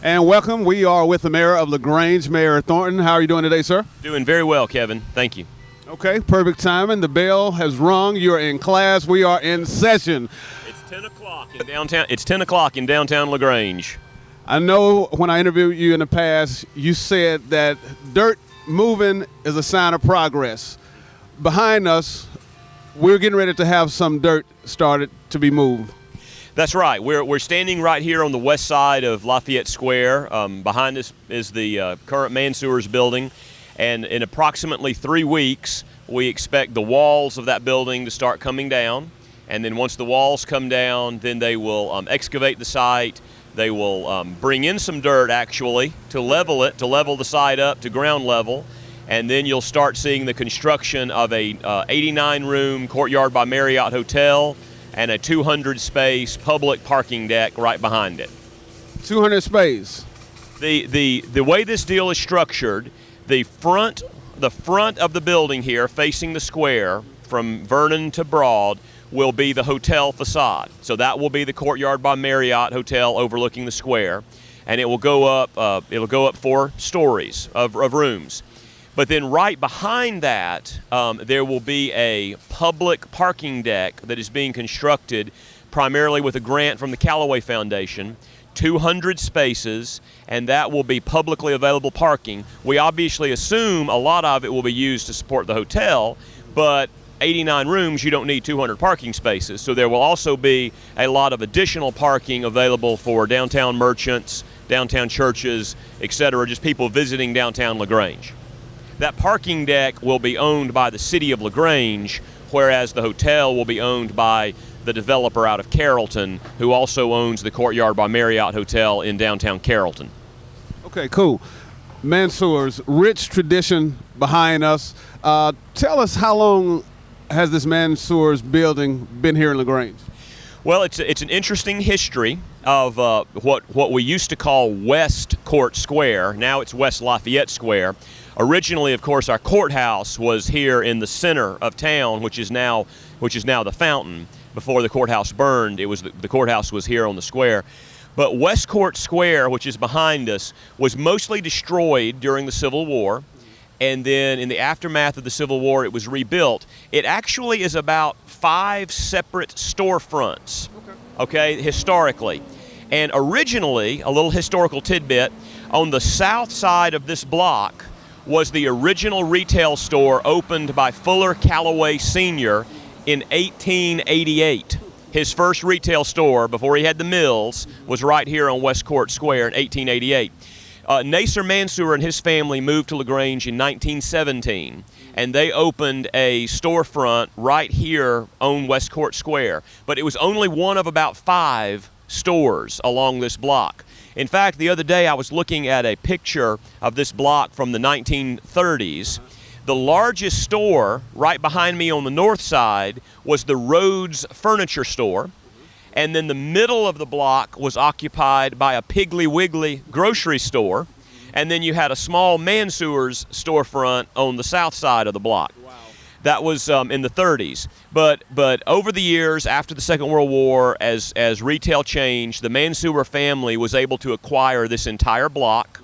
And welcome. We are with the mayor of LaGrange, Mayor Thornton. How are you doing today, sir? Doing very well, Kevin. Thank you. Okay, perfect timing. The bell has rung. You're in class. We are in session. It's 10 o'clock in downtown. It's 10 o'clock in downtown LaGrange. I know when I interviewed you in the past, you said that dirt moving is a sign of progress. Behind us, we're getting ready to have some dirt started to be moved. That's right. We're standing right here on the west side of Lafayette Square. Behind us is the current Mansour Building, and in approximately 3 weeks, we expect the walls of that building to start coming down. And then once the walls come down, then they will excavate the site. They will bring in some dirt, actually, to level it, to level the site up to ground level. And then you'll start seeing the construction of a 89-room Courtyard by Marriott Hotel and a 200-space public parking deck right behind it. 200 space. The way this deal is structured, the front of the building here, facing the square from Vernon to Broad, will be the hotel facade. So that will be the Courtyard by Marriott Hotel overlooking the square, and it will go up. It'll go up 4 stories of rooms. But then right behind that, there will be a public parking deck that is being constructed primarily with a grant from the Callaway Foundation, 200 spaces, and that will be publicly available parking. We obviously assume a lot of it will be used to support the hotel, but 89 rooms, you don't need 200 parking spaces. So there will also be a lot of additional parking available for downtown merchants, downtown churches, etc., just people visiting downtown LaGrange. That parking deck will be owned by the city of LaGrange, whereas the hotel will be owned by the developer out of Carrollton, who also owns the Courtyard by Marriott Hotel in downtown Carrollton. Okay, cool. Mansour's rich tradition behind us. Tell us, how long has this Mansour's building been here in LaGrange? Well, it's an interesting history of what we used to call West Court Square. Now it's West Lafayette Square. Originally, of course, our courthouse was here in the center of town, which is now the Fountain. Before the courthouse burned, it was the courthouse was here on the square. But West Court Square, which is behind us, was mostly destroyed during the Civil War. And then in the aftermath of the Civil War, it was rebuilt. It actually is about 5 separate storefronts, okay, historically. And originally, a little historical tidbit, on the south side of this block was the original retail store opened by Fuller Callaway Sr. in 1888. His first retail store, before he had the mills, was right here on West Court Square in 1888. Mansour and his family moved to LaGrange in 1917, and they opened a storefront right here on West Court Square. But it was only one of about 5 stores along this block. In fact, the other day I was looking at a picture of this block from the 1930s. The largest store right behind me on the north side was the Rhodes Furniture Store. And then the middle of the block was occupied by a Piggly Wiggly grocery store. And then you had a small Mansour's storefront on the south side of the block. Wow. That was in the 30s. But over the years, after the Second World War, as retail changed, the Mansour family was able to acquire this entire block.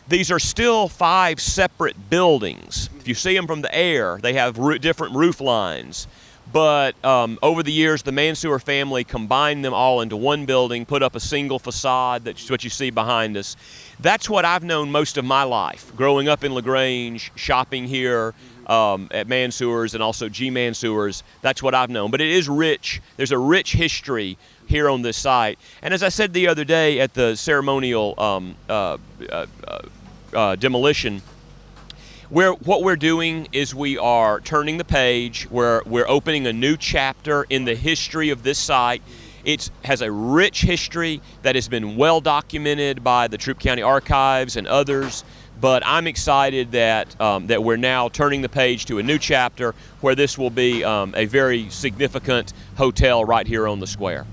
These are still 5 separate buildings. If you see them from the air, they have different roof lines. But over the years, the Mansour family combined them all into one building, put up a single facade. That's what you see behind us. That's what I've known most of my life, growing up in LaGrange, shopping here at Mansour's and also G. Mansour's. That's what I've known. But it is rich. There's a rich history here on this site. And as I said the other day at the ceremonial demolition, what we're doing is we are turning the page. We're opening a new chapter in the history of this site. It has a rich history that has been well documented by the Troup County Archives and others. But I'm excited that we're now turning the page to a new chapter where this will be a very significant hotel right here on the square.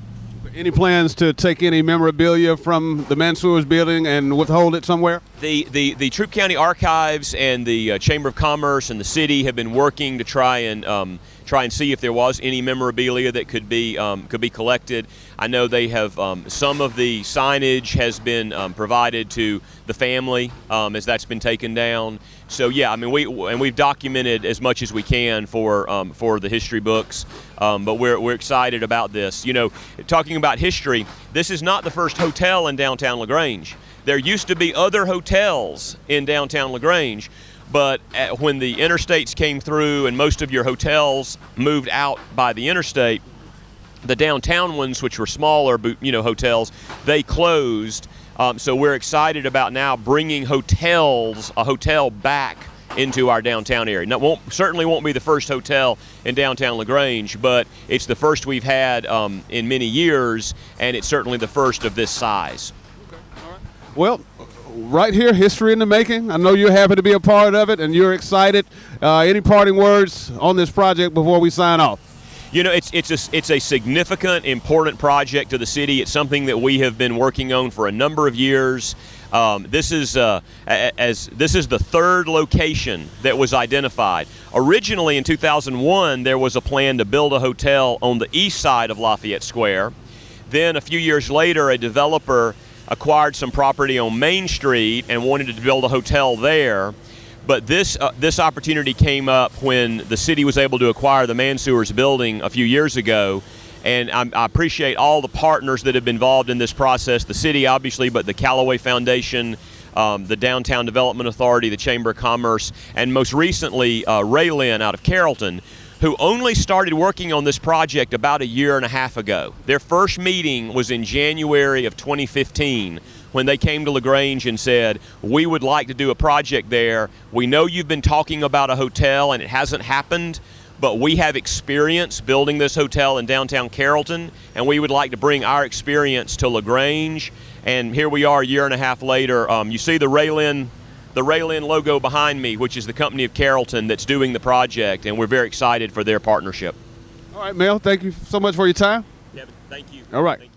Any plans to take any memorabilia from the Mansour's building and withhold it somewhere? The Troup County Archives and the Chamber of Commerce and the city have been working to try and see if there was any memorabilia that could be collected. I know they have some of the signage has been provided to the family as that's been taken down. So yeah, I mean we've documented as much as we can for the history books, but we're excited about this. You know, talking about history, this is not the first hotel in downtown LaGrange. There used to be other hotels in downtown LaGrange, but when the interstates came through and most of your hotels moved out by the interstate, the downtown ones, which were smaller, hotels, they closed. So we're excited about now bringing a hotel back into our downtown area. Now, certainly won't be the first hotel in downtown LaGrange, but it's the first we've had in many years, and it's certainly the first of this size. Okay. All right. Well, right here, history in the making. I know you're happy to be a part of it, and you're excited. Any parting words on this project before we sign off? You know, it's a significant, important project to the city. It's something that we have been working on for a number of years. This is the third location that was identified. Originally in 2001, there was a plan to build a hotel on the east side of Lafayette Square. Then a few years later, a developer acquired some property on Main Street and wanted to build a hotel there. But this opportunity came up when the city was able to acquire the Mansour Building a few years ago. And I appreciate all the partners that have been involved in this process, the city obviously, but the Callaway Foundation, the Downtown Development Authority, the Chamber of Commerce, and most recently Ray Lynn out of Carrollton, who only started working on this project about a year and a half ago. Their first meeting was in January of 2015 when they came to LaGrange and said, we would like to do a project there. We know you've been talking about a hotel and it hasn't happened, but we have experience building this hotel in downtown Carrollton, and we would like to bring our experience to LaGrange. And here we are a year and a half later. You see the Ray Lynn logo behind me, which is the company of Carrollton that's doing the project, and we're very excited for their partnership. All right, Mel, thank you so much for your time. Yeah, thank you. All right. Thank you.